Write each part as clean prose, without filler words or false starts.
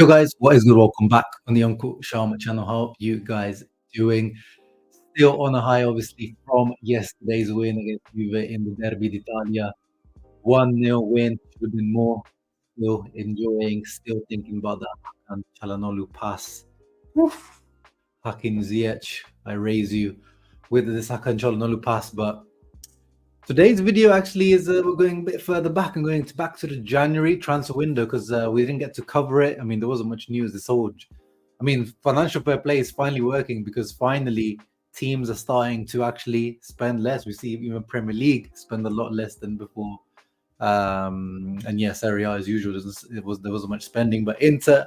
Yo guys, what is good? Welcome back on the Uncle Sharma channel. How you guys doing? Still on a high, obviously, from yesterday's win against Juve in the Derby d'Italia. 1-0 win, should have been more. Still enjoying, still thinking about that Hakan Çalhanoğlu pass. Woof. Hakim Ziyech, I raise you with this Hakan Çalhanoğlu pass, but today's video actually is we're going a bit further back and going back to the January transfer window because we didn't get to cover it. I mean, there wasn't much news. Financial fair play is finally working because finally teams are starting to actually spend less. We see even Premier League spend a lot less than before. And yes, Serie A as usual, there wasn't much spending. But Inter,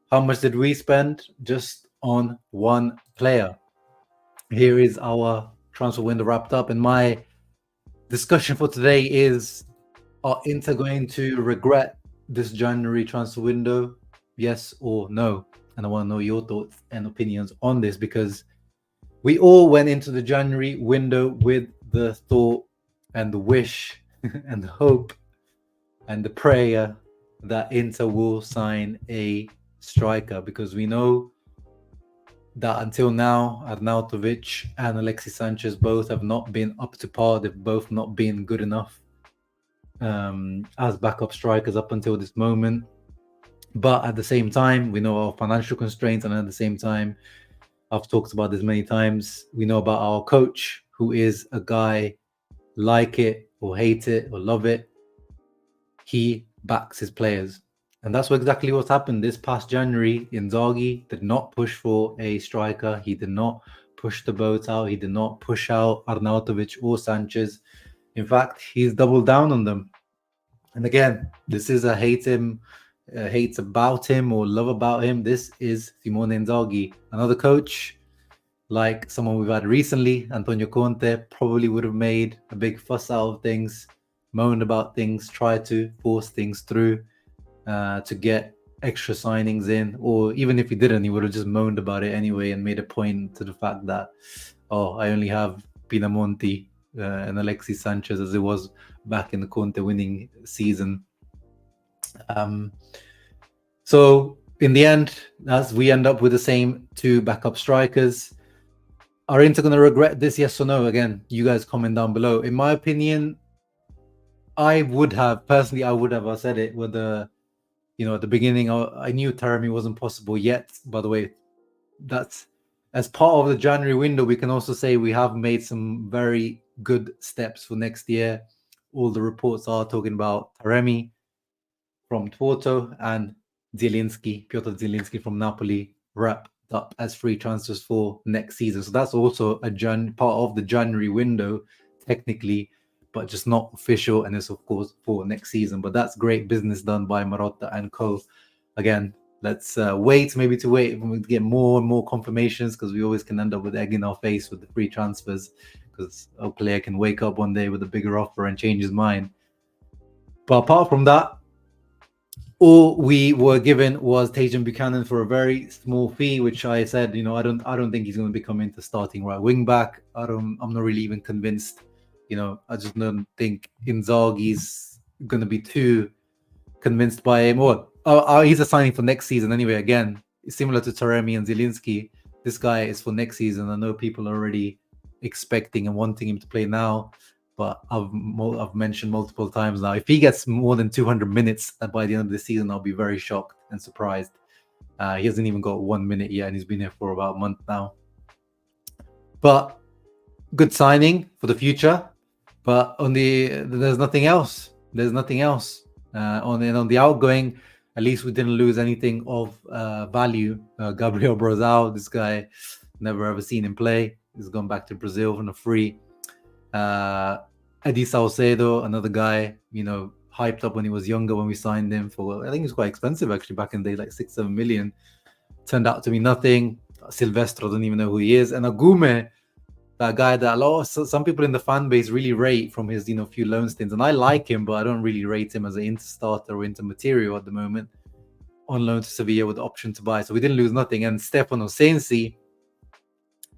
how much did we spend just on one player? Here is our transfer window wrapped up, and my discussion for today is: are Inter going to regret this January transfer window? Yes or no? And I want to know your thoughts and opinions on this because we all went into the January window with the thought and the wish and the hope and the prayer that Inter will sign a striker, because we know that until now, Arnautovic and Alexis Sanchez both have not been up to par. They've both not been good enough as backup strikers up until this moment. But at the same time, we know our financial constraints, and at the same time, I've talked about this many times, we know about our coach, who is a guy, like it or hate it or love it, he backs his players. And that's exactly what's happened this past January. Inzaghi did not push for a striker. He did not push the boat out. He did not push out Arnautovic or Sanchez. In fact, he's doubled down on them. And again, this is a hate about him or love about him. This is Simone Inzaghi. Another coach, like someone we've had recently, Antonio Conte, probably would have made a big fuss out of things, moaned about things, tried to force things through to get extra signings in, or even if he didn't, he would have just moaned about it anyway and made a point to the fact that, oh, I only have Pinamonti and Alexis Sanchez as it was back in the Conte winning season. So in the end, as we end up with the same two backup strikers, are Inter going to regret this? Yes or no? Again, you guys comment down below. In my opinion, I would have personally. I said it with the, at the beginning. I knew Taremi wasn't possible yet. By the way, that's as part of the January window. We can also say we have made some very good steps for next year. All the reports are talking about Taremi from Porto and Piotr Zielinski from Napoli wrapped up as free transfers for next season. So that's also a part of the January window, technically, but just not official, and it's of course for next season. But that's great business done by Marotta and co. Again, let's wait when we get more and more confirmations, because we always can end up with egg in our face with the free transfers, because a player can wake up one day with a bigger offer and change his mind. But apart from that, all we were given was Tajon Buchanan for a very small fee, which I said, I don't think he's going to become into starting right wing back. I'm not really even convinced. I just don't think Inzaghi's going to be too convinced by him. He's a signing for next season anyway. Again, similar to Taremi and Zielinski, this guy is for next season. I know people are already expecting and wanting him to play now, but I've mentioned multiple times now, if he gets more than 200 minutes by the end of the season, I'll be very shocked and surprised. He hasn't even got 1 minute yet, and he's been here for about a month now. But good signing for the future. But there's nothing else. There's nothing else. On the outgoing, at least we didn't lose anything of value. Gabriel Brozao, this guy, never ever seen him play. He's gone back to Brazil on a free. Eddie Salcedo, another guy, hyped up when he was younger when we signed him for, I think it was quite expensive actually back in the day, like 6-7 million. Turned out to be nothing. Silvestro, don't even know who he is. And Agume, that guy that some people in the fan base really rate from his few loan stints, and I like him, but I don't really rate him as an Inter starter or Inter material at the moment. On loan to Sevilla with the option to buy, so we didn't lose nothing. And Stefano Sensi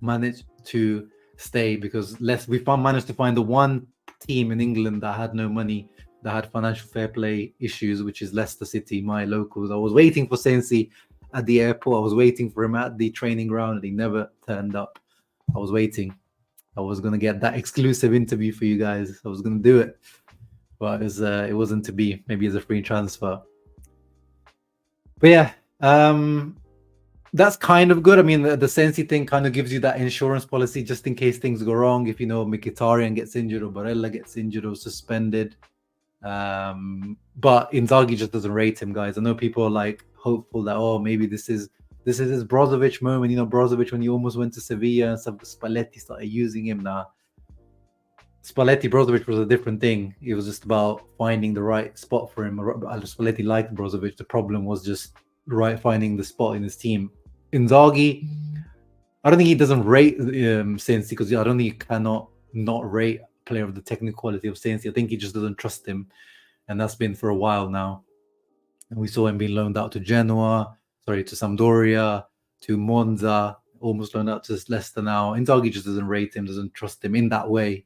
managed to stay because we managed to find the one team in England that had no money that had financial fair play issues, which is Leicester City, my locals. I was waiting for Sensi at the airport. I was waiting for him at the training ground, and he never turned up. I was waiting. I was gonna get that exclusive interview for you guys. I was gonna do it, but it wasn't to be. Maybe as a free transfer. But yeah, that's kind of good. I mean, the Sensi thing kind of gives you that insurance policy just in case things go wrong. If Mkhitaryan gets injured or Barella gets injured or suspended. But Inzaghi just doesn't rate him, guys. I know people are like hopeful that maybe this is his Brozovic moment. Brozovic when he almost went to Sevilla and Spalletti started using him. Now Brozovic was a different thing. It was just about finding the right spot for him. Spalletti liked Brozovic. The problem was just finding the spot in his team. Inzaghi, I don't think he doesn't rate Sensi, because I don't think he cannot not rate a player of the technical quality of Sensi. I think he just doesn't trust him, and that's been for a while now. And we saw him being loaned out to Sampdoria, to Monza, almost loaned out to Leicester now. Inzaghi just doesn't rate him, doesn't trust him in that way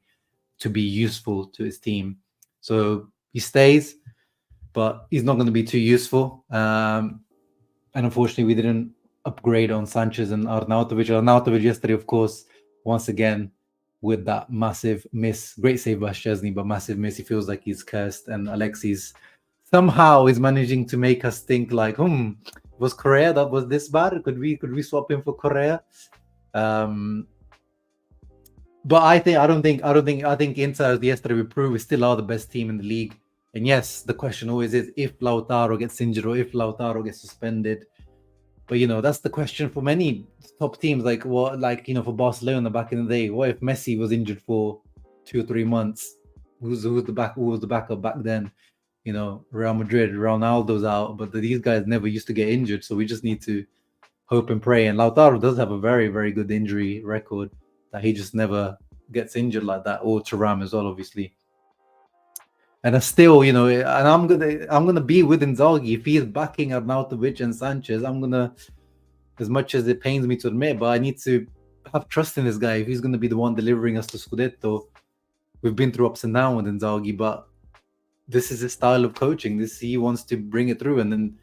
to be useful to his team. So he stays, but he's not going to be too useful. And unfortunately, we didn't upgrade on Sanchez and Arnautovic. Arnautovic yesterday, of course, once again, with that massive miss. Great save by Szczesny, but massive miss. He feels like he's cursed. And Alexis somehow is managing to make us think like, was Correa that was this bad? Could we swap him for Correa? But I think Inter yesterday we proved we still are the best team in the league. And yes, the question always is if Lautaro gets injured or if Lautaro gets suspended. But that's the question for many top teams. Like for Barcelona back in the day, what if Messi was injured for 2 or 3 months? Who was the backup back then? Real Madrid, Ronaldo's out, but these guys never used to get injured. So we just need to hope and pray. And Lautaro does have a very, very good injury record, that he just never gets injured like that, or Thuram as well, obviously. And I still, and I'm gonna be with Inzaghi if he is backing Arnautovic and Sanchez. I'm gonna, as much as it pains me to admit, but I need to have trust in this guy. If he's gonna be the one delivering us to Scudetto, we've been through ups and downs with Inzaghi, but this is his style of coaching. He wants to bring it through, and then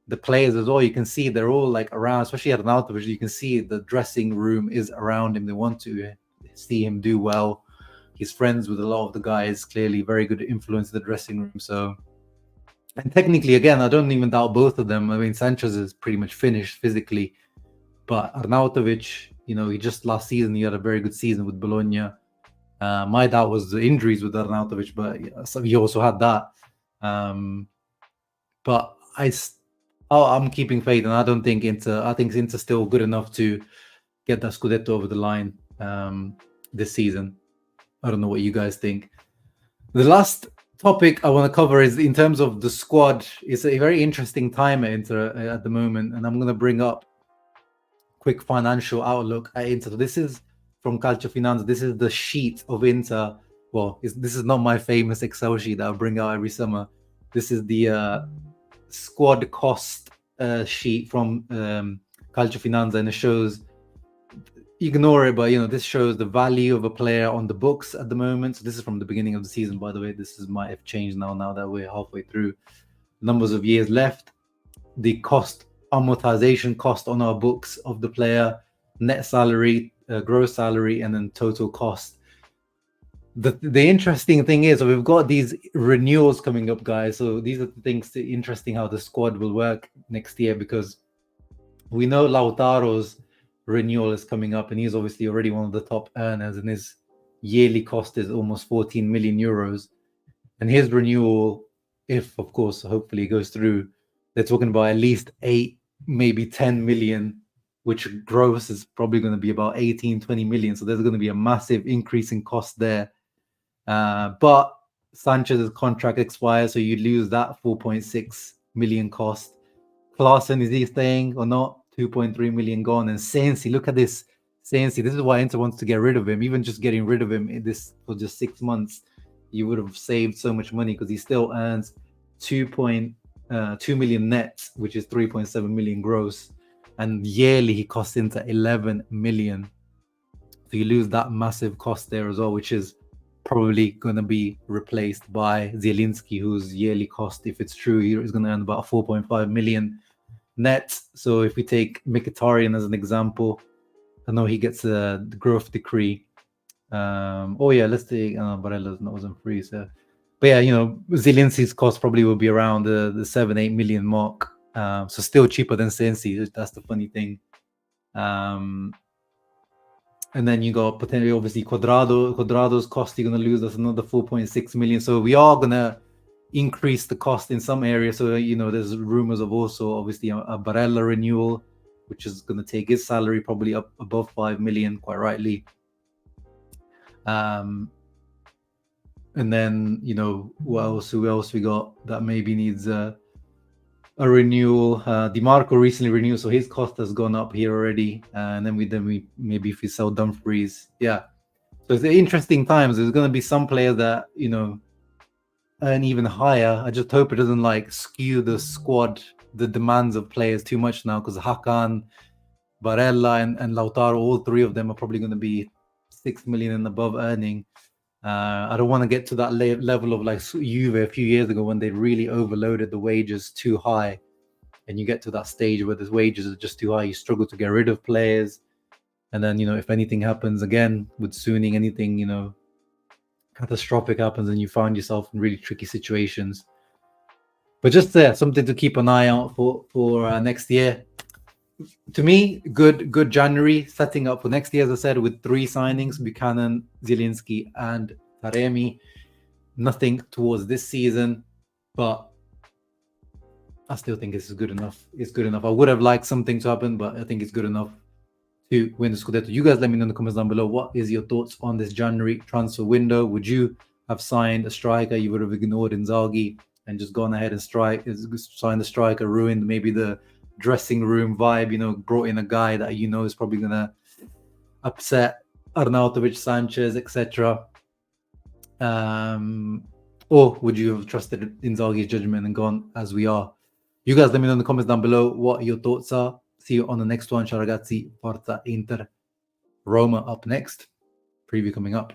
the players as well. You can see they're all like around, especially Arnautovic. You can see the dressing room is around him. They want to see him do well. He's friends with a lot of the guys, clearly very good influence in the dressing room. So, and technically, again, I don't even doubt both of them. I mean, Sanchez is pretty much finished physically, but Arnautovic, he just last season, he had a very good season with Bologna. My doubt was the injuries with Arnautovic, but so he also had that. But I'm keeping faith, and I don't think I think Inter's still good enough to get that Scudetto over the line this season. I don't know what you guys think. The last topic I want to cover is in terms of the squad. It's a very interesting time at Inter at the moment, and I'm going to bring up quick financial outlook at Inter. So this is from Calcio Finanza. This is the sheet of Inter. Well, this is not my famous Excel sheet that I bring out every summer. This is the squad cost sheet from Calcio Finanza, and it shows, ignore it, but this shows the value of a player on the books at the moment. So this is from the beginning of the season, by the way. Might have changed now that we're halfway through. Numbers of years left, the amortization cost on our books of the player, net salary, gross salary, and then total cost. The interesting thing is, we've got these renewals coming up, guys. So these are the things interesting how the squad will work next year, because we know Lautaro's renewal is coming up, and he's obviously already one of the top earners, and his yearly cost is almost 14 million euros. And his renewal, if of course hopefully it goes through, they're talking about at least 8, maybe 10 million, which gross is probably going to be about 18-20 million. So there's going to be a massive increase in cost there. But Sanchez's contract expires, so you lose that 4.6 million cost. Klaassen, is he staying or not? 2.3 million gone. And Sensi, look at this. Sensi, this is why Inter wants to get rid of him. Even just getting rid of him for just 6 months, you would have saved so much money, because he still earns 2 million net, which is 3.7 million gross. And yearly he costs Inter 11 million. So you lose that massive cost there as well, which is probably going to be replaced by Zielinski, whose yearly cost, if it's true, is going to earn about 4.5 million net. So if we take Mkhitaryan as an example, I know he gets the growth decree. Let's take Barella's wasn't free. So, but yeah, Zielinski's cost probably will be around the 7-8 million mark. So still cheaper than Sensi. That's the funny thing. And then you got potentially, obviously, Quadrado's cost, you're going to lose us another 4.6 million. So we are going to increase the cost in some areas. So, there's rumors of also, obviously, a Barella renewal, which is going to take his salary probably up above 5 million, quite rightly. And then, who else we got that maybe needs a renewal? DiMarco recently renewed, so his cost has gone up here already. And then we maybe if we sell Dumfries, yeah. So it's interesting times. There's going to be some players that earn even higher. I just hope it doesn't skew the squad, the demands of players too much now, because Hakan, Barella, and Lautaro, all three of them are probably going to be 6 million and above earning. I don't want to get to that level of Juve a few years ago when they really overloaded the wages too high, and you get to that stage where the wages are just too high. You struggle to get rid of players, and then if anything happens again with Suning, anything catastrophic happens, and you find yourself in really tricky situations. But just something to keep an eye out for next year. To me, good January, setting up for next year, as I said, with 3 signings: Buchanan, Zielinski, and Taremi. Nothing towards this season, but I still think this is good enough. It's good enough. I would have liked something to happen, but I think it's good enough to win the Scudetto. You guys let me know in the comments down below. What is your thoughts on this January transfer window? Would you have signed a striker? You would have ignored Inzaghi and just gone ahead and signed the striker, ruined maybe the dressing room vibe, brought in a guy that is probably going to upset Arnautovic, Sanchez, etc. Or would you have trusted Inzaghi's judgment and gone as we are? You guys let me know in the comments down below what your thoughts are. See you on the next one. Ciao ragazzi, Forza Inter. Roma up next. Preview coming up.